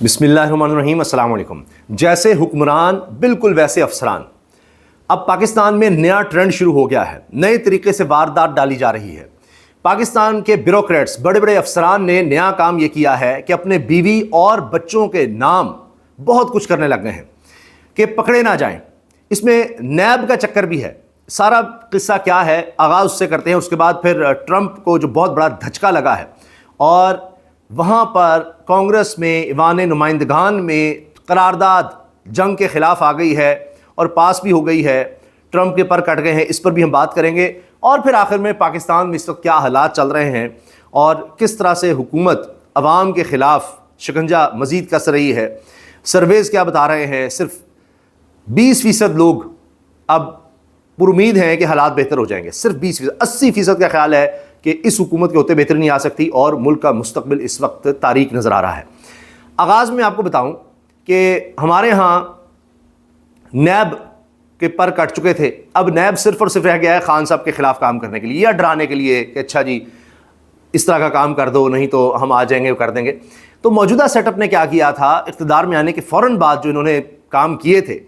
بسم اللہ الرحمن الرحیم۔ السلام علیکم۔ جیسے حکمران بالکل ویسے افسران۔ اب پاکستان میں نیا ٹرینڈ شروع ہو گیا ہے، نئے طریقے سے واردات ڈالی جا رہی ہے۔ پاکستان کے بیوروکریٹس، بڑے بڑے افسران نے نیا کام یہ کیا ہے کہ اپنے بیوی اور بچوں کے نام بہت کچھ کرنے لگ گئے ہیں کہ پکڑے نہ جائیں۔ اس میں نیب کا چکر بھی ہے۔ سارا قصہ کیا ہے، آغاز اس سے کرتے ہیں، اس کے بعد پھر ٹرمپ کو جو بہت بڑا دھچکا لگا ہے اور وہاں پر کانگریس میں ایوان نمائندگان میں قرارداد جنگ کے خلاف آ گئی ہے اور پاس بھی ہو گئی ہے۔ ٹرمپ کے پر کٹ گئے ہیں، اس پر بھی ہم بات کریں گے۔ اور پھر آخر میں پاکستان میں اس وقت کیا حالات چل رہے ہیں اور کس طرح سے حکومت عوام کے خلاف شکنجہ مزید کس رہی ہے۔ سرویز کیا بتا رہے ہیں، صرف 20% لوگ اب پر امید ہیں کہ حالات بہتر ہو جائیں گے، صرف 20%۔ 80% کا خیال ہے کہ اس حکومت کے ہوتے بہتری نہیں آ سکتی اور ملک کا مستقبل اس وقت تاریک نظر آ رہا ہے۔ آغاز میں آپ کو بتاؤں کہ ہمارے ہاں نیب کے پر کٹ چکے تھے، اب نیب صرف اور صرف رہ گیا ہے خان صاحب کے خلاف کام کرنے کے لیے یا ڈرانے کے لیے کہ اچھا جی اس طرح کا کام کر دو، نہیں تو ہم آ جائیں گے کر دیں گے۔ تو موجودہ سیٹ اپ نے کیا کیا تھا، اقتدار میں آنے کے فوراً بعد جو انہوں نے کام کیے تھے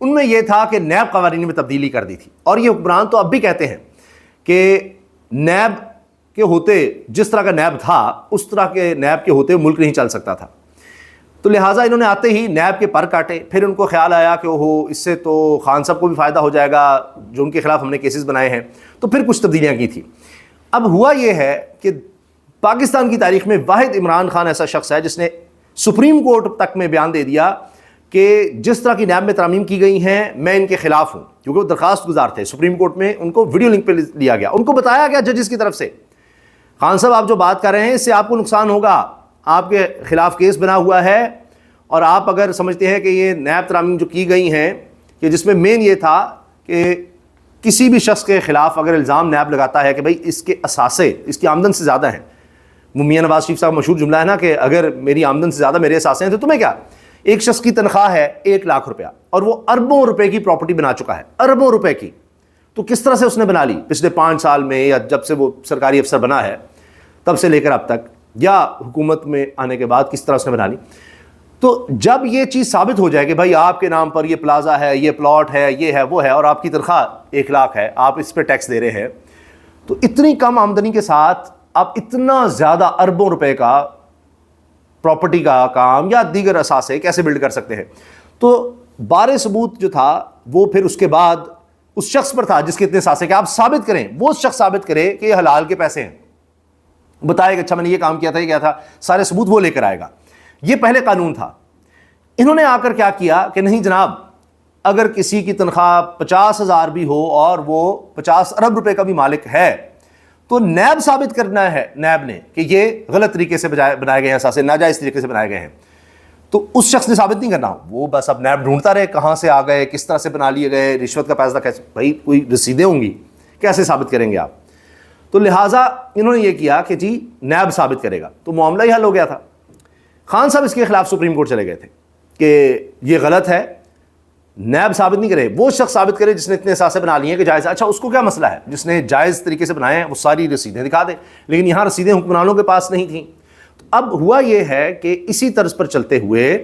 ان میں یہ تھا کہ نیب قوانین میں تبدیلی کر دی تھی۔ اور یہ حکمران تو اب بھی کہتے ہیں کہ نیب کے ہوتے، جس طرح کا نیب تھا اس طرح کے نیب کے ہوتے ملک نہیں چل سکتا تھا۔ تو لہٰذا انہوں نے آتے ہی نیب کے پر کاٹے۔ پھر ان کو خیال آیا کہ اس سے تو خان صاحب کو بھی فائدہ ہو جائے گا جو ان کے خلاف ہم نے کیسز بنائے ہیں، تو پھر کچھ تبدیلیاں کی تھیں۔ اب ہوا یہ ہے کہ پاکستان کی تاریخ میں واحد عمران خان ایسا شخص ہے جس نے سپریم کورٹ تک میں بیان دے دیا کہ جس طرح کی نیب میں ترامیم کی گئی ہیں میں ان کے خلاف ہوں، کیونکہ وہ درخواست گزار تھے۔ سپریم کورٹ میں ان کو ویڈیو لنک پہ لیا گیا، ان کو بتایا گیا ججز کی طرف سے، خان صاحب آپ جو بات کر رہے ہیں اس سے آپ کو نقصان ہوگا، آپ کے خلاف کیس بنا ہوا ہے، اور آپ اگر سمجھتے ہیں کہ یہ نیب ترامیم جو کی گئی ہیں کہ جس میں مین یہ تھا کہ کسی بھی شخص کے خلاف اگر الزام نیب لگاتا ہے کہ بھئی اس کے اثاثے اس کی آمدن سے زیادہ ہیں، میاں نواز شریف صاحب مشہور جملہ ہے نا کہ اگر میری آمدن سے زیادہ میرے اثاثے ہیں تو تمہیں کیا۔ ایک شخص کی تنخواہ ہے 1 لاکھ روپیہ اور وہ اربوں روپے کی پراپرٹی بنا چکا ہے، اربوں روپے کی، تو کس طرح سے اس نے بنا لی پچھلے 5 سال میں یا جب سے وہ سرکاری افسر بنا ہے تب سے لے کر اب تک، یا حکومت میں آنے کے بعد کس طرح اس نے بنا لی۔ تو جب یہ چیز ثابت ہو جائے کہ بھائی آپ کے نام پر یہ پلازا ہے، یہ پلاٹ ہے، یہ ہے وہ ہے، اور آپ کی تنخواہ 1 لاکھ ہے، آپ اس پہ ٹیکس دے رہے ہیں، تو اتنی کم آمدنی کے ساتھ آپ اتنا زیادہ اربوں روپے کا پراپرٹی کا کام یا دیگر اثاثے کیسے بلڈ کر سکتے ہیں۔ تو بارے ثبوت جو تھا وہ پھر اس کے بعد اس شخص پر تھا جس کے اتنے اثاثے کہ آپ ثابت کریں، وہ شخص ثابت کرے کہ یہ حلال کے پیسے ہیں، بتائے کہ اچھا میں نے یہ کام کیا تھا، یہ کیا تھا، سارے ثبوت وہ لے کر آئے گا۔ یہ پہلے قانون تھا۔ انہوں نے آ کر کیا کیا کہ نہیں جناب، اگر کسی کی تنخواہ 50,000 بھی ہو اور وہ 50 ارب روپے کا بھی مالک ہے تو نیب ثابت کرنا ہے، نیب نے، کہ یہ غلط طریقے سے بنائے گئے ہیں اثاثے، ناجائز طریقے سے بنائے گئے ہیں، تو اس شخص نے ثابت نہیں کرنا، وہ بس اب نیب ڈھونڈتا رہے کہاں سے آ گئے، کس طرح سے بنا لیے گئے، رشوت کا پیسہ کیسے، بھائی کوئی رسیدیں ہوں گی، کیسے ثابت کریں گے آپ۔ تو لہٰذا انہوں نے یہ کیا کہ جی نیب ثابت کرے گا، تو معاملہ ہی حل ہو گیا تھا۔ خان صاحب اس کے خلاف سپریم کورٹ چلے گئے تھے کہ یہ غلط ہے، نیب ثابت نہیں کرے، وہ شخص ثابت کرے جس نے اتنے اثاثے بنا لیے ہیں کہ جائز ہے۔ اچھا اس کو کیا مسئلہ ہے، جس نے جائز طریقے سے بنائے ہیں وہ ساری رسیدیں دکھا دے، لیکن یہاں رسیدیں حکمرانوں کے پاس نہیں تھیں۔ تو اب ہوا یہ ہے کہ اسی طرز پر چلتے ہوئے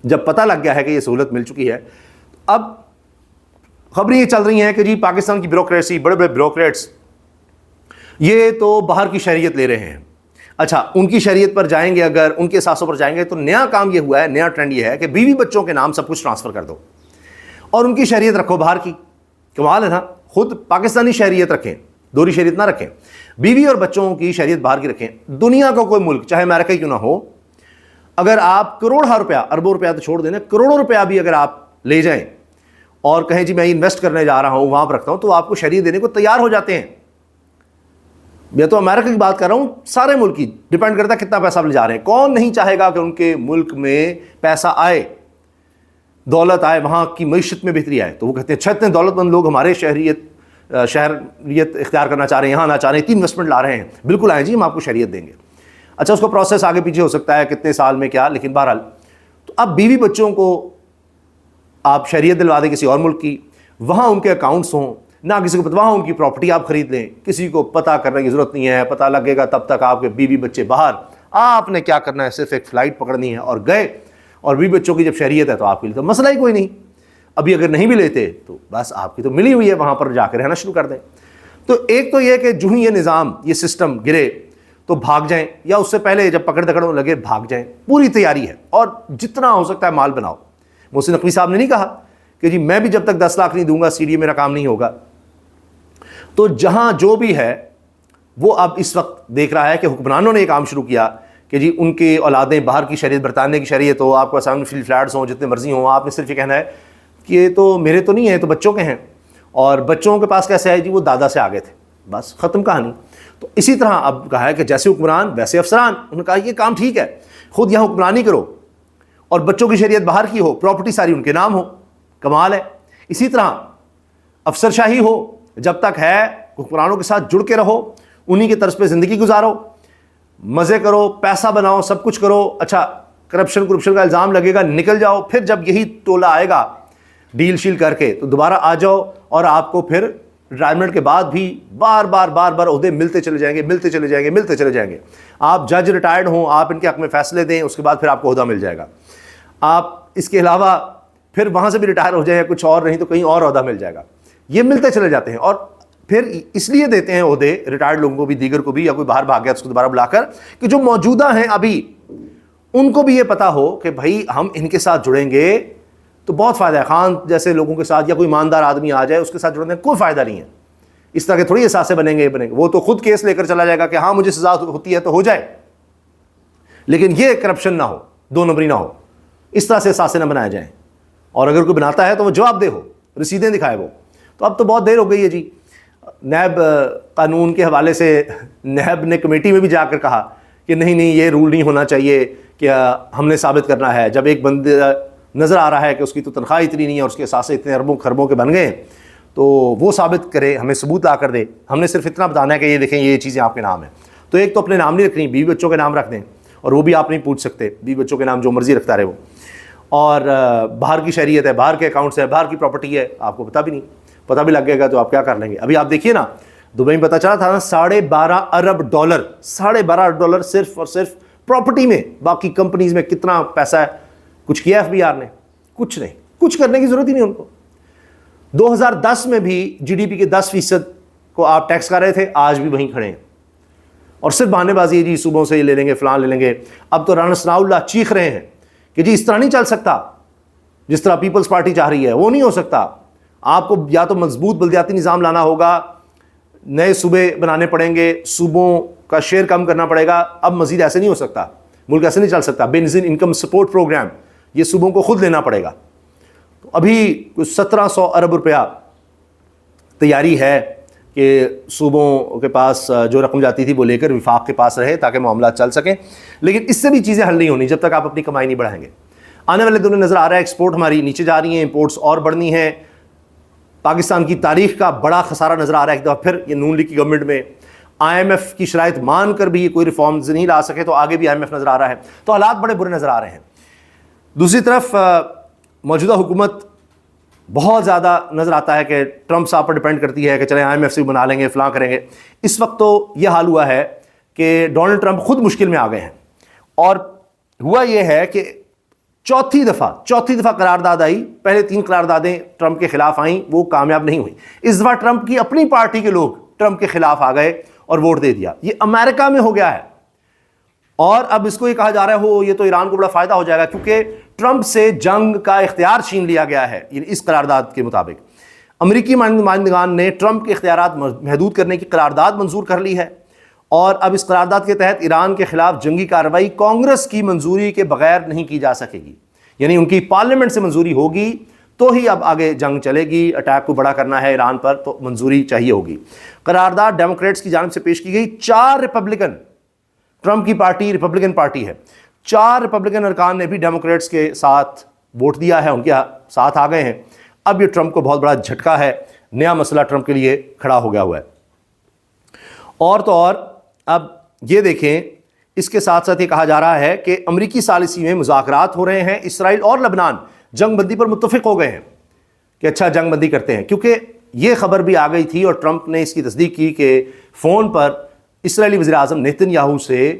جب پتہ لگ گیا ہے کہ یہ سہولت مل چکی ہے، اب خبریں یہ چل رہی ہیں کہ جی پاکستان کی بیوروکریسی، بڑے بڑے بیوروکریٹس یہ تو باہر کی شہریت لے رہے ہیں۔ اچھا ان کی شہریت پر جائیں گے، اگر ان کے اثاثوں پر جائیں گے تو نیا کام یہ ہوا ہے، نیا ٹرینڈ یہ ہے کہ بیوی بچوں کے نام سب کچھ ٹرانسفر کر دو اور ان کی شہریت رکھو باہر کی۔ کمال ہے نا، خود پاکستانی شہریت رکھیں، دوہری شہریت نہ رکھیں، بیوی اور بچوں کی شہریت باہر کی رکھیں۔ دنیا کا کوئی ملک چاہے امریکہ کیوں نہ ہو، اگر آپ کروڑوں روپیہ، اربوں روپیہ تو چھوڑ دینا، کروڑوں روپیہ بھی اگر آپ لے جائیں اور کہیں جی میں انویسٹ کرنے جا رہا ہوں وہاں پر رکھتا ہوں، تو آپ کو شہریت دینے کو تیار ہو جاتے ہیں۔ میں تو امریکہ کی بات کر رہا ہوں، سارے ملک کی، ڈیپینڈ کرتا ہے کتنا پیسہ آپ لے جا رہے ہیں۔ کون نہیں چاہے گا کہ ان کے ملک میں پیسہ آئے، دولت آئے، وہاں کی معیشت میں بہتری آئے، تو وہ کہتے ہیں اچھا اتنے دولت مند لوگ ہمارے شہریت اختیار کرنا چاہ رہے ہیں، یہاں آنا چاہ رہے ہیں، اتنی انویسٹمنٹ لا رہے ہیں، بالکل آئیں جی ہم آپ کو شہریت دیں گے۔ اچھا اس کو پروسیس آگے پیچھے ہو سکتا ہے کتنے سال میں کیا، لیکن بہرحال تو اب بیوی بچوں کو آپ شہریت دلوا دیں کسی اور ملک کی، وہاں ان کے اکاؤنٹس ہوں، نہ کسی کو پتہ، وہاں ان کی پراپرٹی آپ خرید لیں، کسی کو پتہ کرنے کی ضرورت نہیں ہے، پتہ لگے گا تب تک آپ کے بیوی بچے باہر، آپ نے کیا کرنا ہے، صرف ایک فلائٹ پکڑنی ہے اور گئے، اور بھی بچوں کی جب شہریت ہے تو آپ کے لیے تو مسئلہ ہی کوئی نہیں. ابھی اگر نہیں بھی لیتے تو بس آپ کی تو ملی ہوئی ہے، وہاں پر جا کے رہنا شروع کر دیں. تو ایک تو یہ کہ جو ہی یہ نظام، یہ سسٹم گرے تو بھاگ جائیں، یا اس سے پہلے جب پکڑ دکڑ لگے بھاگ جائیں. پوری تیاری ہے اور جتنا ہو سکتا ہے مال بناؤ. محسن نقوی صاحب نے نہیں کہا کہ جی میں بھی جب تک 10 لاکھ نہیں دوں گا سی ڈی اے میرا کام نہیں ہوگا. تو جہاں جو بھی ہے وہ اب اس وقت دیکھ رہا ہے کہ حکمرانوں نے یہ کام شروع کیا کہ جی ان کی اولادیں باہر کی شہریت، برطانیہ کی شہریت ہو، آپ کو اسامبلی فیلڈ فلیٹس ہوں جتنے مرضی ہوں، آپ نے صرف یہ کہنا ہے کہ یہ تو میرے تو نہیں ہے، تو بچوں کے ہیں، اور بچوں کے پاس کیسے ہے جی وہ دادا سے آگے تھے، بس ختم کہانی. تو اسی طرح اب کہا ہے کہ جیسے حکمران ویسے افسران. انہوں نے کہا یہ کام ٹھیک ہے، خود یہاں حکمرانی کرو اور بچوں کی شہریت باہر کی ہو، پراپرٹی ساری ان کے نام ہو، کمال ہے. اسی طرح افسر شاہی ہو، جب تک ہے حکمرانوں کے ساتھ جڑ کے رہو، انہی کے طرز پہ زندگی گزارو، مزے کرو، پیسہ بناؤ، سب کچھ کرو. اچھا کرپشن کا الزام لگے گا، نکل جاؤ، پھر جب یہی ٹولہ آئے گا ڈیل شیل کر کے تو دوبارہ آ جاؤ، اور آپ کو پھر ریٹائرمنٹ کے بعد بھی بار بار عہدے ملتے چلے جائیں گے. آپ جج ریٹائرڈ ہوں، آپ ان کے حق میں فیصلے دیں، اس کے بعد پھر آپ کو عہدہ مل جائے گا. آپ اس کے علاوہ پھر وہاں سے بھی ریٹائر ہو جائیں، کچھ اور نہیں تو کہیں اور عہدہ مل جائے گا. یہ ملتے چلے جاتے ہیں، اور پھر اس لیے دیتے ہیں عہدے ریٹائرڈ لوگوں کو بھی، دیگر کو بھی، یا کوئی باہر بھاگ گیا اس کو دوبارہ بلا کر، کہ جو موجودہ ہیں ابھی ان کو بھی یہ پتا ہو کہ بھائی ہم ان کے ساتھ جڑیں گے تو بہت فائدہ ہے. خان جیسے لوگوں کے ساتھ یا کوئی ایماندار آدمی آ جائے اس کے ساتھ جڑنے کا کوئی فائدہ نہیں ہے. اس طرح کے تھوڑی احساسے بنیں گے. وہ تو خود کیس لے کر چلا جائے گا کہ ہاں مجھے سزا ہوتی ہے تو ہو جائے، لیکن یہ کرپشن نہ ہو، 2 نمبری نہ ہو، اس طرح سے احساسے نہ بنائے جائیں. اور اگر کوئی بناتا ہے تو وہ جواب دہ ہو، رسیدیں دکھائے وہ. تو اب تو بہت دیر ہو گئی ہے جی. نیب قانون کے حوالے سے نیب نے کمیٹی میں بھی جا کر کہا کہ نہیں یہ رول نہیں ہونا چاہیے کہ ہم نے ثابت کرنا ہے. جب ایک بندہ نظر آ رہا ہے کہ اس کی تو تنخواہ اتنی نہیں ہے اور اس کے اثاثے اتنے اربوں خربوں کے بن گئے ہیں تو وہ ثابت کرے، ہمیں ثبوت لا کر دے. ہم نے صرف اتنا بتانا ہے کہ یہ دیکھیں یہ چیزیں آپ کے نام ہیں. تو ایک تو اپنے نام نہیں رکھنی، بیوی بچوں کے نام رکھ دیں، اور وہ بھی آپ نہیں پوچھ سکتے، بیوی بچوں کے نام جو مرضی رکھتا رہے وہ. اور باہر کی شہریت ہے، باہر کے اکاؤنٹس ہے، باہر کی پراپرٹی ہے، آپ کو پتہ بھی نہیں، پتہ بھی لگ گئے گا تو آپ کیا کر لیں گے. ابھی آپ دیکھیے نا دبئی میں پتہ چلا تھا نا $12.5 ارب، $12.5 ارب صرف اور صرف پراپرٹی میں. باقی کمپنیز میں کتنا پیسہ ہے، کچھ کیا FBR نے؟ کچھ نہیں، کچھ کرنے کی ضرورت ہی نہیں ان کو. 2010 میں بھی GDP کے 10% کو آپ ٹیکس کر رہے تھے، آج بھی وہیں کھڑے ہیں. اور صرف بہانے بازی ہے جی، صوبوں سے لے لیں گے، فلان لے لیں گے. اب تو رانا ثناء اللہ چیخ رہے ہیں کہ جی اس طرح نہیں چل سکتا، جس طرح پیپلز پارٹی چاہ رہی ہے وہ نہیں ہو سکتا. آپ کو یا تو مضبوط بلدیاتی نظام لانا ہوگا، نئے صوبے بنانے پڑیں گے، صوبوں کا شیئر کم کرنا پڑے گا. اب مزید ایسے نہیں ہو سکتا، ملک ایسے نہیں چل سکتا. بے نظیر انکم سپورٹ پروگرام یہ صوبوں کو خود لینا پڑے گا. تو ابھی کچھ 1700 ارب روپیہ تیاری ہے کہ صوبوں کے پاس جو رقم جاتی تھی وہ لے کر وفاق کے پاس رہے تاکہ معاملات چل سکیں. لیکن اس سے بھی چیزیں حل نہیں ہونی جب تک آپ اپنی کمائی نہیں بڑھائیں گے. آنے والے دنوں نظر آ رہا ہے ایکسپورٹ ہماری نیچے جا رہی ہیں، امپورٹس اور بڑھنی ہیں. پاکستان کی تاریخ کا بڑا خسارہ نظر آ رہا ہے. ایک دفعہ پھر یہ نون لیگ کی گورنمنٹ میں IMF کی شرائط مان کر بھی یہ کوئی ریفارمز نہیں لا سکے تو آگے بھی IMF نظر آ رہا ہے. تو حالات بڑے برے نظر آ رہے ہیں. دوسری طرف موجودہ حکومت بہت زیادہ نظر آتا ہے کہ ٹرمپ صاحب پر ڈیپینڈ کرتی ہے کہ چلیں IMF سے بنا لیں گے، فلاں کریں گے. اس وقت تو یہ حال ہوا ہے کہ ڈونلڈ ٹرمپ خود مشکل میں آ گئے ہیں. اور ہوا یہ ہے کہ چوتھی دفعہ قرارداد آئی. پہلے 3 قراردادیں ٹرمپ کے خلاف آئیں، وہ کامیاب نہیں ہوئی. اس دفعہ ٹرمپ کی اپنی پارٹی کے لوگ ٹرمپ کے خلاف آ گئے اور ووٹ دے دیا. یہ امریکہ میں ہو گیا ہے. اور اب اس کو یہ کہا جا رہا ہے ہو یہ تو ایران کو بڑا فائدہ ہو جائے گا کیونکہ ٹرمپ سے جنگ کا اختیار چھین لیا گیا ہے. اس قرارداد کے مطابق امریکی نمائندگان نے ٹرمپ کے اختیارات محدود کرنے کی قرارداد منظور کر لی ہے. اور اب اس قرارداد کے تحت ایران کے خلاف جنگی کارروائی کانگریس کی منظوری کے بغیر نہیں کی جا سکے گی. یعنی ان کی پارلیمنٹ سے منظوری ہوگی تو ہی اب آگے جنگ چلے گی. اٹیک کو بڑا کرنا ہے ایران پر تو منظوری چاہیے ہوگی. قرارداد ڈیموکریٹس کی جانب سے پیش کی گئی. 4 ریپبلکن، ٹرمپ کی پارٹی ریپبلکن پارٹی ہے، 4 ریپبلکن ارکان نے بھی ڈیموکریٹس کے ساتھ ووٹ دیا ہے، ان کے ساتھ آ گئے ہیں. اب یہ ٹرمپ کو بہت بڑا جھٹکا ہے، نیا مسئلہ ٹرمپ کے لیے کھڑا ہو گیا ہوا ہے. اور تو اور اب یہ دیکھیں اس کے ساتھ ساتھ یہ کہا جا رہا ہے کہ امریکی ثالثی میں مذاکرات ہو رہے ہیں. اسرائیل اور لبنان جنگ بندی پر متفق ہو گئے ہیں کہ اچھا جنگ بندی کرتے ہیں. کیونکہ یہ خبر بھی آ گئی تھی اور ٹرمپ نے اس کی تصدیق کی کہ فون پر اسرائیلی وزیر اعظم نیتن یاہو سے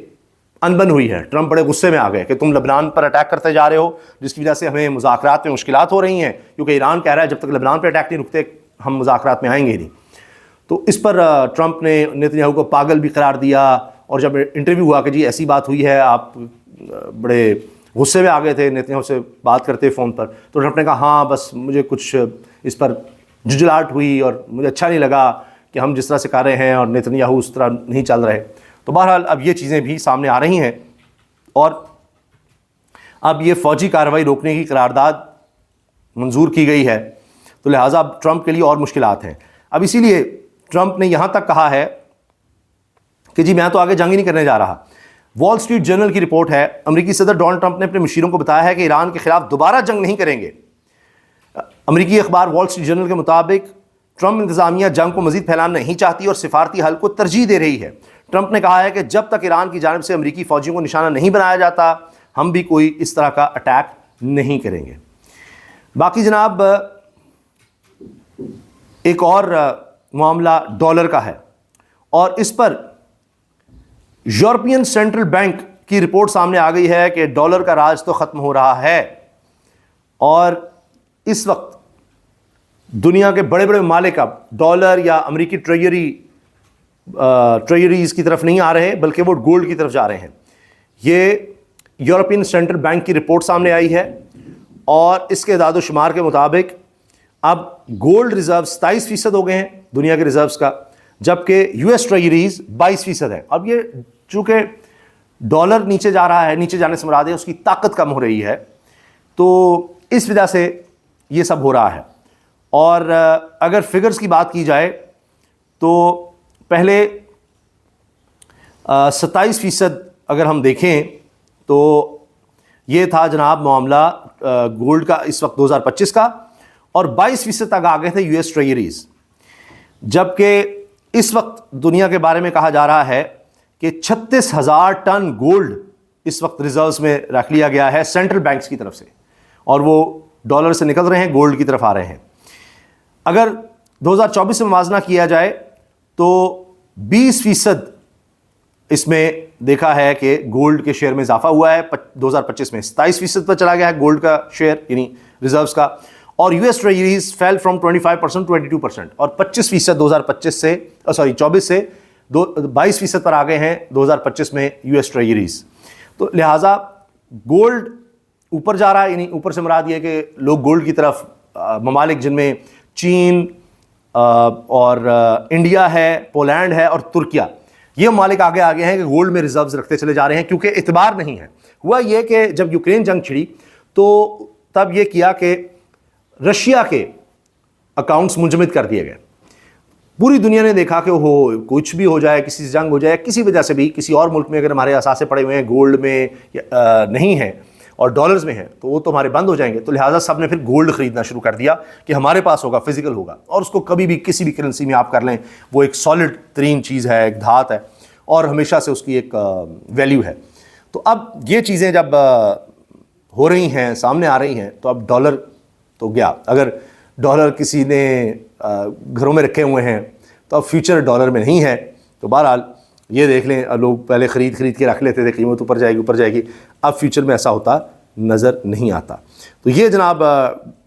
انبن ہوئی ہے. ٹرمپ بڑے غصے میں آ گئے کہ تم لبنان پر اٹیک کرتے جا رہے ہو، جس کی وجہ سے ہمیں مذاکرات میں مشکلات ہو رہی ہیں، کیونکہ ایران کہہ رہا ہے جب تک لبنان پہ اٹیک نہیں رکتے ہم مذاکرات میں آئیں گے نہیں. تو اس پر ٹرمپ نے نیتنیاہو کو پاگل بھی قرار دیا، اور جب انٹرویو ہوا کہ جی ایسی بات ہوئی ہے، آپ بڑے غصے میں آ گئے تھے نیتنیاہو سے بات کرتے فون پر، تو ٹرمپ نے کہا ہاں بس مجھے کچھ اس پر جھجھلاہٹ ہوئی اور مجھے اچھا نہیں لگا کہ ہم جس طرح سے کر رہے ہیں اور نیتنیاہو اس طرح نہیں چل رہے. تو بہرحال اب یہ چیزیں بھی سامنے آ رہی ہیں، اور اب یہ فوجی کارروائی روکنے کی قرارداد منظور کی گئی ہے، تو لہٰذا اب ٹرمپ کے لیے اور مشکلات ہیں. اب اسی لیے ٹرمپ نے یہاں تک کہا ہے کہ جی میں تو آگے جنگ ہی نہیں کرنے جا رہا. وال اسٹریٹ جرنل کی رپورٹ ہے، امریکی صدر ڈونلڈ ٹرمپ نے اپنے مشیروں کو بتایا ہے کہ ایران کے خلاف دوبارہ جنگ نہیں کریں گے. امریکی اخبار وال اسٹریٹ جرنل کے مطابق ٹرمپ انتظامیہ جنگ کو مزید پھیلانا نہیں چاہتی اور سفارتی حل کو ترجیح دے رہی ہے. ٹرمپ نے کہا ہے کہ جب تک ایران کی جانب سے امریکی فوجیوں کو نشانہ نہیں بنایا جاتا ہم بھی کوئی اس طرح کا اٹیک نہیں کریں گے. باقی جناب ایک اور معاملہ ڈالر کا ہے، اور اس پر یورپین سینٹرل بینک کی رپورٹ سامنے آ گئی ہے کہ ڈالر کا راج تو ختم ہو رہا ہے، اور اس وقت دنیا کے بڑے بڑے ممالک اب ڈالر یا امریکی ٹریجریز کی طرف نہیں آ رہے بلکہ وہ گولڈ کی طرف جا رہے ہیں. یہ یورپین سینٹرل بینک کی رپورٹ سامنے آئی ہے، اور اس کے اعداد و شمار کے مطابق اب گولڈ ریزرو 27% ہو گئے ہیں دنیا کے ریزروز کا، جبکہ یو ایس ٹریجریز 22% ہے. اب یہ چونکہ ڈالر نیچے جا رہا ہے، نیچے جانے سے مراد ہے اس کی طاقت کم ہو رہی ہے، تو اس وجہ سے یہ سب ہو رہا ہے. اور اگر فگرز کی بات کی جائے تو پہلے 27% اگر ہم دیکھیں تو یہ تھا جناب معاملہ گولڈ کا اس وقت 2025 کا، اور 22% تک آ گئے تھے یو ایس ٹریجریز. جبکہ اس وقت دنیا کے بارے میں کہا جا رہا ہے کہ 36,000 ٹن گولڈ اس وقت ریزروز میں رکھ لیا گیا ہے سینٹرل بینکس کی طرف سے، اور وہ ڈالر سے نکل رہے ہیں گولڈ کی طرف آ رہے ہیں. اگر 2024 سے موازنہ کیا جائے تو 20% اس میں دیکھا ہے کہ گولڈ کے شیئر میں اضافہ ہوا ہے. 2025 میں 27% پر چلا گیا ہے گولڈ کا شیئر یعنی ریزروز کا، اور یو ایس ٹریجریز فیل فرام 25% 22%، اور 25% 24 سے 22% پر آ گئے ہیں 2025 میں یو ایس ٹریجریز. تو لہٰذا گولڈ اوپر جا رہا ہے، یعنی اوپر سے مراد یہ کہ لوگ گولڈ کی طرف، ممالک جن میں چین اور انڈیا ہے، پولینڈ ہے اور ترکیہ، یہ ممالک آگے آگے ہیں کہ گولڈ میں ریزروز رکھتے چلے جا رہے ہیں کیونکہ اعتبار نہیں ہے. ہوا یہ کہ جب یوکرین جنگ چھڑی تو تب یہ کیا کہ رشیا کے اکاؤنٹس منجمد کر دیے گئے. پوری دنیا نے دیکھا کہ کچھ بھی ہو جائے، کسی سے جنگ ہو جائے، کسی وجہ سے بھی کسی اور ملک میں اگر ہمارے اثاثے پڑے ہوئے ہیں گولڈ میں نہیں ہیں اور ڈالرز میں ہیں تو وہ تو ہمارے بند ہو جائیں گے. تو لہٰذا سب نے پھر گولڈ خریدنا شروع کر دیا کہ ہمارے پاس ہوگا، فزیکل ہوگا، اور اس کو کبھی بھی کسی بھی کرنسی میں آپ کر لیں، وہ ایک سالڈ ترین چیز ہے، ایک دھات ہے، اور ہمیشہ سے اس کی ایک ویلیو ہے. تو اب یہ چیزیں جب ہو رہی ہیں، سامنے آ رہی ہیں، تو اب ڈالر تو گیا. اگر ڈالر کسی نے گھروں میں رکھے ہوئے ہیں تو اب فیوچر ڈالر میں نہیں ہے. تو بہرحال یہ دیکھ لیں، لوگ پہلے خرید کے رکھ لیتے تھے، قیمت اوپر جائے گی، اب فیوچر میں ایسا ہوتا نظر نہیں آتا. تو یہ جناب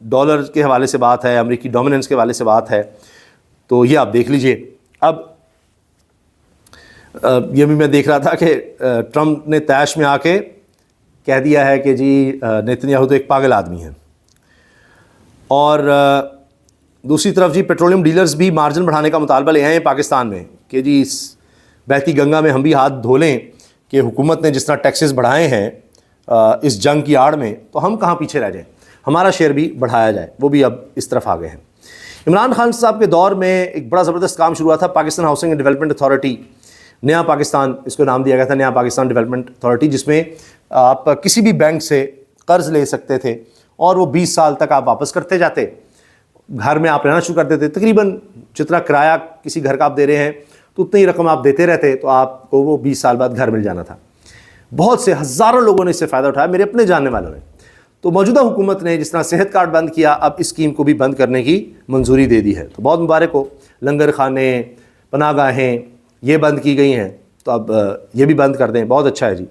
ڈالر کے حوالے سے بات ہے، امریکی ڈومیننس کے حوالے سے بات ہے. تو یہ آپ دیکھ لیجئے. اب یہ بھی میں دیکھ رہا تھا کہ ٹرمپ نے طیش میں آ کے کہہ دیا ہے کہ جی نیتنیاہو تو ایک پاگل آدمی ہے. اور دوسری طرف جی پیٹرولیم ڈیلرز بھی مارجن بڑھانے کا مطالبہ لے آئے ہیں پاکستان میں کہ جی اس بہتی گنگا میں ہم بھی ہاتھ دھو لیں کہ حکومت نے جس طرح ٹیکسز بڑھائے ہیں اس جنگ کی آڑ میں، تو ہم کہاں پیچھے رہ جائیں، ہمارا شیئر بھی بڑھایا جائے. وہ بھی اب اس طرف آ گئے ہیں. عمران خان صاحب کے دور میں ایک بڑا زبردست کام شروع ہوا تھا، Pakistan housing and development authority, نیا پاکستان اس کو نام دیا گیا تھا، نیا پاکستان ڈیولپمنٹ اتھارٹی، جس میں آپ کسی بھی بینک سے قرض لے سکتے تھے اور وہ 20 سال تک آپ واپس کرتے جاتے. گھر میں آپ رہنا شروع کر دیتے، تقریباً جتنا کرایہ کسی گھر کا آپ دے رہے ہیں تو اتنی ہی رقم آپ دیتے رہتے، تو آپ کو وہ 20 سال بعد گھر مل جانا تھا. بہت سے ہزاروں لوگوں نے اس سے فائدہ اٹھایا، میرے اپنے جاننے والوں نے. تو موجودہ حکومت نے جس طرح صحت کارڈ بند کیا، اب اس اسکیم کو بھی بند کرنے کی منظوری دے دی ہے. تو بہت مبارک ہو. لنگر خانے، پناہ گاہیں یہ بند کی گئی ہیں، تو اب یہ بھی بند کر دیں، بہت اچھا ہے جی.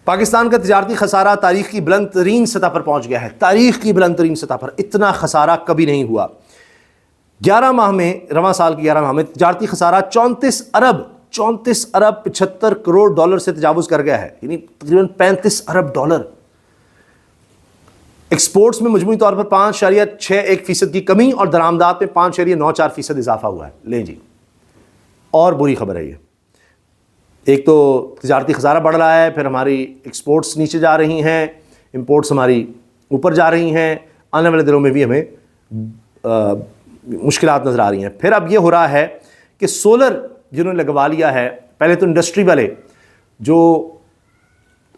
پاکستان کا تجارتی خسارہ تاریخ کی بلند ترین سطح پر پہنچ گیا ہے، تاریخ کی بلند ترین سطح پر، اتنا خسارہ کبھی نہیں ہوا۔ 11 ماہ میں، رواں سال کے 11 ماہ میں تجارتی خسارہ 34 ارب 75 کروڑ ڈالر سے تجاوز کر گیا ہے، یعنی تقریباً 35 ارب ڈالر۔ ایکسپورٹس میں مجموعی طور پر 5.61% کی کمی اور درآمدات میں 5.94% اضافہ ہوا ہے۔ لیں جی، اور بری خبر ہے یہ، ایک تو تجارتی خسارہ بڑھ رہا ہے، پھر ہماری ایکسپورٹس نیچے جا رہی ہیں، امپورٹس ہماری اوپر جا رہی ہیں، آنے والے دنوں میں بھی ہمیں مشکلات نظر آ رہی ہیں۔ پھر اب یہ ہو رہا ہے کہ سولر جنہوں نے لگوا لیا ہے، پہلے تو انڈسٹری والے جو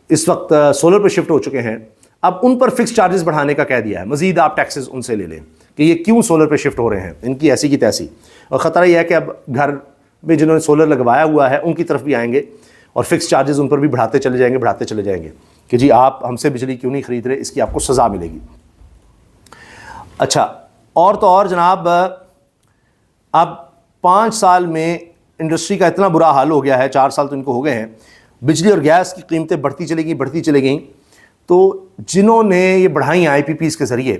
اس وقت سولر پہ شفٹ ہو چکے ہیں، اب ان پر فکس چارجز بڑھانے کا کہہ دیا ہے، مزید آپ ٹیکسز ان سے لے لیں کہ یہ کیوں سولر پہ شفٹ ہو رہے ہیں، ان کی ایسی کی تیسی۔ اور خطرہ یہ ہے کہ اب گھر میں جنہوں نے سولر لگوایا ہوا ہے ان کی طرف بھی آئیں گے اور فکس چارجز ان پر بھی بڑھاتے چلے جائیں گے کہ جی آپ ہم سے بجلی کیوں نہیں خرید رہے، اس کی آپ کو سزا ملے گی۔ اچھا، اور تو اور جناب، اب 5 سال میں انڈسٹری کا اتنا برا حال ہو گیا ہے، 4 سال تو ان کو ہو گئے ہیں، بجلی اور گیس کی قیمتیں بڑھتی چلے گئیں، تو جنہوں نے یہ بڑھائیں آئی پی پیز کے ذریعے،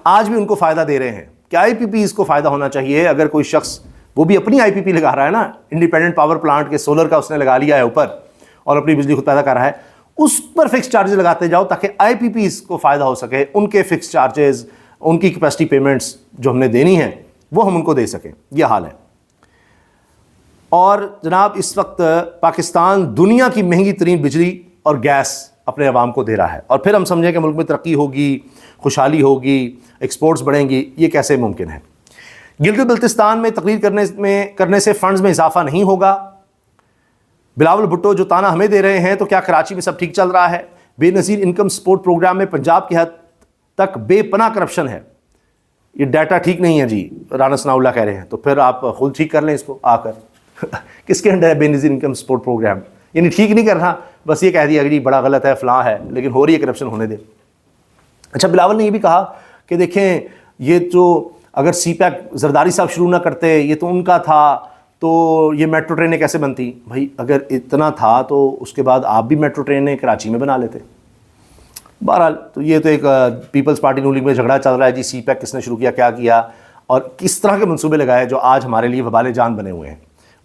آج بھی ان کو فائدہ دے رہے ہیں کہ آئی پی پیز کو فائدہ ہونا چاہیے۔ اگر کوئی شخص وہ بھی اپنی آئی پی پی لگا رہا ہے نا، انڈیپینڈنٹ پاور پلانٹ کے سولر کا اس نے لگا لیا ہے اوپر اور اپنی بجلی خود پیدا کر رہا ہے، اس پر فکس چارجز لگاتے جاؤ تاکہ آئی پی پیز کو فائدہ ہو سکے، ان کے فکس چارجز، ان کی کیپیسٹی پیمنٹس جو ہم نے دینی ہیں وہ ہم ان کو دے سکیں۔ یہ حال ہے۔ اور جناب اس وقت پاکستان دنیا کی مہنگی ترین بجلی اور گیس اپنے عوام کو دے رہا ہے، اور پھر ہم سمجھیں کہ ملک میں ترقی ہوگی، خوشحالی ہوگی، ایکسپورٹس بڑھیں گی، یہ کیسے ممکن ہے؟ گلگت بلتستان میں تقریر کرنے سے فنڈز میں اضافہ نہیں ہوگا۔ بلاول بھٹو جو تانا ہمیں دے رہے ہیں تو کیا کراچی میں سب ٹھیک چل رہا ہے؟ بے نظیر انکم سپورٹ پروگرام میں پنجاب کی حد تک بے پناہ کرپشن ہے، یہ ڈیٹا ٹھیک نہیں ہے جی، رانا ثناء اللہ کہہ رہے ہیں، تو پھر آپ خود ٹھیک کر لیں اس کو آ کر۔ کس کے انڈر ہے بے نظیر انکم سپورٹ پروگرام؟ یعنی ٹھیک نہیں کر رہا، بس یہ کہہ دیا کہ جی بڑا غلط ہے، فلاں ہے، لیکن ہو رہی ہے کرپشن، ہونے دے۔ اچھا، بلاول نے یہ بھی کہا کہ دیکھیں یہ جو اگر سی پیک زرداری صاحب شروع نہ کرتے، یہ تو ان کا تھا، تو یہ میٹرو ٹرینیں کیسے بنتی؟ بھائی اگر اتنا تھا تو اس کے بعد آپ بھی میٹرو ٹرینیں کراچی میں بنا لیتے۔ بہرحال تو یہ تو ایک پیپلز پارٹی نون لیگ میں جھگڑا چل رہا ہے جی، سی پیک کس نے شروع کیا کیا اور کس طرح کے منصوبے لگائے جو آج ہمارے لیے وبال جان بنے ہوئے ہیں۔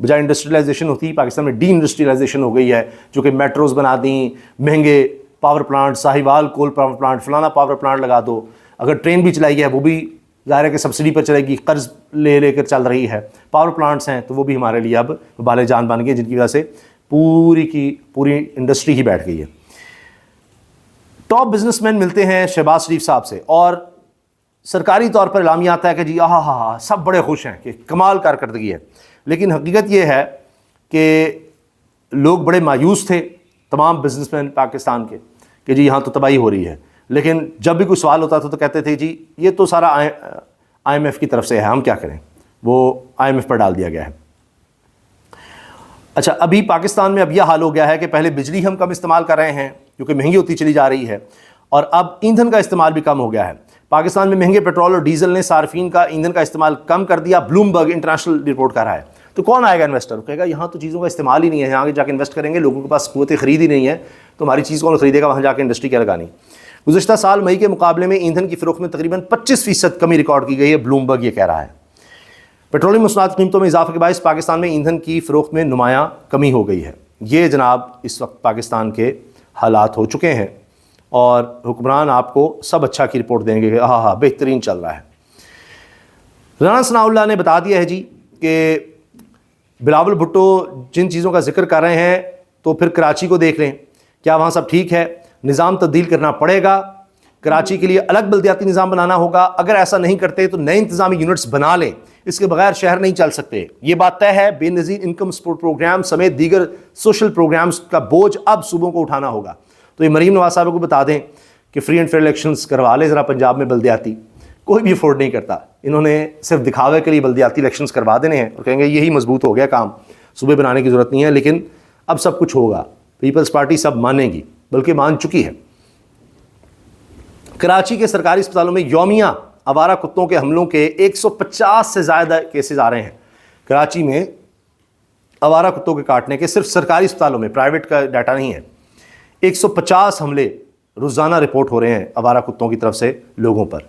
بجائے انڈسٹریلائزیشن ہوتی، پاکستان میں ڈی انڈسٹریلائزیشن ہو گئی ہے، جو کہ میٹروز بنا دیں، مہنگے power plant, Sahiwal coal power plant, فلانا پاور پلانٹ لگا دو۔ اگر ٹرین بھی چلائی ہے وہ بھی ظاہر ہے کہ سبسڈی پر چلے گی، قرض لے کر چل رہی ہے۔ پاور پلانٹس ہیں تو وہ بھی ہمارے لیے اب وبال جان بن گئے، جن کی وجہ سے پوری کی پوری انڈسٹری ہی بیٹھ گئی ہے۔ ٹاپ بزنس مین ملتے ہیں شہباز شریف صاحب سے اور سرکاری طور پر اعلامیہ آتا ہے کہ جی سب بڑے خوش ہیں کہ کمال کارکردگی ہے، لیکن حقیقت یہ ہے کہ لوگ بڑے مایوس تھے تمام بزنس مین پاکستان کے کہ جی یہاں تو تباہی ہو رہی ہے، لیکن جب بھی کوئی سوال ہوتا تھا تو کہتے تھے جی یہ تو سارا آئی ایم ایف کی طرف سے ہے، ہم کیا کریں، وہ آئی ایم ایف پر ڈال دیا گیا ہے۔ اچھا، ابھی پاکستان میں اب یہ حال ہو گیا ہے کہ پہلے بجلی ہم کم استعمال کر رہے ہیں کیونکہ مہنگی ہوتی چلی جا رہی ہے، اور اب ایندھن کا استعمال بھی کم ہو گیا ہے۔ پاکستان میں مہنگے پیٹرول اور ڈیزل نے صارفین کا ایندھن کا استعمال کم کر دیا، بلومبرگ انٹرنیشنل رپورٹ کر رہا ہے۔ تو کون آئے گا انویسٹر؟ کہے گا یہاں تو چیزوں کا استعمال ہی نہیں ہے، یہاں جا کے انویسٹ کریں گے، لوگوں کے پاس قوت خرید ہی نہیں ہے، تو ہماری چیز کون خریدے گا، وہاں جا کے انڈسٹری کیا لگانی۔ گزشتہ سال مئی کے مقابلے میں ایندھن کی فروخت میں تقریباً 25% کمی ریکارڈ کی گئی ہے، بلومبرگ یہ کہہ رہا ہے۔ پیٹرولیم مصنوعات کی قیمتوں میں اضافے کے باعث پاکستان میں ایندھن کی فروخت میں نمایاں کمی ہو گئی ہے۔ یہ جناب اس وقت پاکستان کے حالات ہو چکے ہیں، اور حکمران آپ کو سب اچھا کی رپورٹ دیں گے کہ بہترین چل رہا ہے۔ رانا ثناء اللہ نے بتا دیا ہے جی کہ بلاول بھٹو جن چیزوں کا ذکر کر رہے ہیں تو پھر کراچی کو دیکھ لیں، کیا وہاں سب ٹھیک ہے؟ نظام تبدیل کرنا پڑے گا، کراچی کے لیے الگ بلدیاتی نظام بنانا ہوگا، اگر ایسا نہیں کرتے تو نئے انتظامی یونٹس بنا لیں، اس کے بغیر شہر نہیں چل سکتے، یہ بات طے ہے۔ بے نظیر انکم سپورٹ پروگرام سمیت دیگر سوشل پروگرامز کا بوجھ اب صوبوں کو اٹھانا ہوگا۔ تو یہ مریم نواز صاحب کو بتا دیں کہ فری اینڈ فیئر الیکشنز کروا لیں ذرا پنجاب میں بلدیاتی، کوئی بھی افورڈ نہیں کرتا، انہوں نے صرف دکھاوے کے لیے بلدیاتی الیکشنز کروا دینے ہیں اور کہیں گے یہی مضبوط ہو گیا کام، صوبے بنانے کی ضرورت نہیں ہے، لیکن اب سب کچھ ہوگا، پیپلز پارٹی سب مانے گی، بلکہ مان چکی ہے۔ کراچی کے سرکاری اسپتالوں میں یومیہ آوارہ کتوں کے حملوں کے 150 سے زیادہ کیسز آ رہے ہیں۔ کراچی میں آوارہ کتوں کے کاٹنے کے صرف سرکاری اسپتالوں میں، پرائیویٹ کا ڈیٹا نہیں ہے، 150 حملے روزانہ رپورٹ ہو رہے ہیں آوارہ کتوں کی طرف سے لوگوں پر.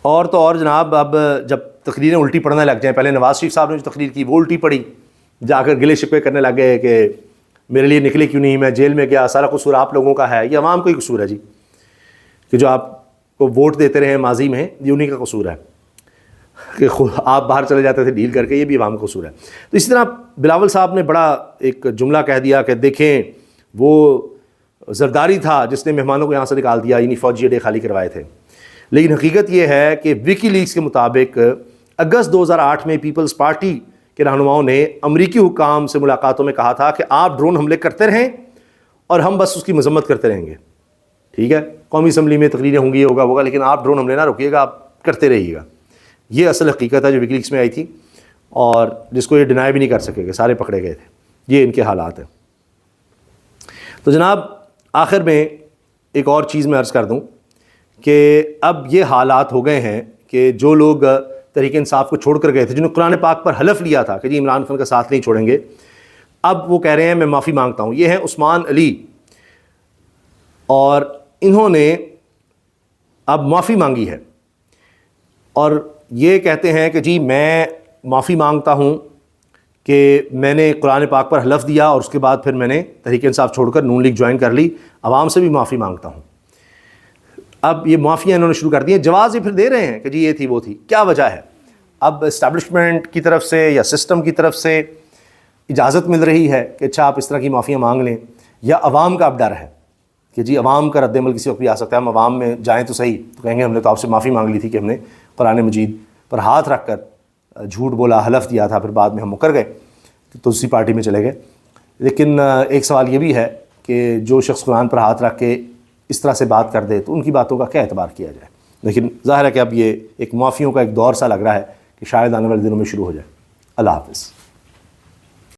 اور تو اور جناب اب جب تقریریں الٹی پڑھنے لگ جائیں، پہلے نواز شریف صاحب نے جو تقریر کی وہ الٹی پڑی، جا کر گلے شکوے کرنے لگ گئے کہ میرے لیے نکلے کیوں نہیں، میں جیل میں گیا، سارا قصور آپ لوگوں کا ہے. یہ عوام کا ہی قصور ہے جی، کہ جو آپ کو ووٹ دیتے رہے ماضی میں، یہ انہی کا قصور ہے کہ آپ باہر چلے جاتے تھے ڈیل کر کے، یہ بھی عوام کا قصور ہے. تو اسی طرح بلاول صاحب نے بڑا ایک جملہ کہہ دیا کہ دیکھیں وہ زرداری تھا جس نے مہمانوں کو یہاں سے نکال دیا، یعنی فوجی اڈے خالی کروائے تھے. لیکن حقیقت یہ ہے کہ وکی لیکس کے مطابق اگست 2008 میں پیپلز پارٹی کے رہنماؤں نے امریکی حکام سے ملاقاتوں میں کہا تھا کہ آپ ڈرون حملے کرتے رہیں اور ہم بس اس کی مذمت کرتے رہیں گے. ٹھیک ہے، قومی اسمبلی میں تقریریں ہوں گی، یہ ہوگا لیکن آپ ڈرون حملے نہ روکیے گا، آپ کرتے رہیے گا. یہ اصل حقیقت ہے جو وکی لیکس میں آئی تھی، اور جس کو یہ ڈینائی بھی نہیں کر سکے کہ سارے پکڑے گئے تھے. یہ ان کے حالات ہیں. تو جناب آخر میں ایک اور چیز میں عرض کر دوں کہ اب یہ حالات ہو گئے ہیں کہ جو لوگ تحریک انصاف کو چھوڑ کر گئے تھے، جنہوں نے قرآن پاک پر حلف لیا تھا کہ جی عمران خان کا ساتھ نہیں چھوڑیں گے، اب وہ کہہ رہے ہیں میں معافی مانگتا ہوں. یہ ہیں عثمان علی، اور انہوں نے اب معافی مانگی ہے اور یہ کہتے ہیں کہ جی میں معافی مانگتا ہوں کہ میں نے قرآن پاک پر حلف دیا اور اس کے بعد پھر میں نے تحریک انصاف چھوڑ کر نون لیگ جوائن کر لی، عوام سے بھی معافی مانگتا ہوں. اب یہ معافیاں انہوں نے شروع کر دی ہیں. جواز یہ پھر دے رہے ہیں کہ جی یہ تھی وہ تھی. کیا وجہ ہے؟ اب اسٹیبلشمنٹ کی طرف سے یا سسٹم کی طرف سے اجازت مل رہی ہے کہ اچھا آپ اس طرح کی معافیاں مانگ لیں، یا عوام کا اب ڈر ہے کہ جی عوام کا رد عمل کسی وقت بھی آ سکتا ہے، ہم عوام میں جائیں تو صحیح تو کہیں گے ہم نے تو آپ سے معافی مانگ لی تھی کہ ہم نے قرآن مجید پر ہاتھ رکھ کر جھوٹ بولا، حلف دیا تھا، پھر بعد میں ہم مکر گئے تو اسی پارٹی میں چلے گئے. لیکن ایک سوال یہ بھی ہے کہ جو شخص قرآن پر ہاتھ رکھ کے اس طرح سے بات کر دے تو ان کی باتوں کا کیا اعتبار کیا جائے. لیکن ظاہر ہے کہ اب یہ ایک معافیوں کا ایک دور سا لگ رہا ہے کہ شاید آنے والے دنوں میں شروع ہو جائے. اللہ حافظ.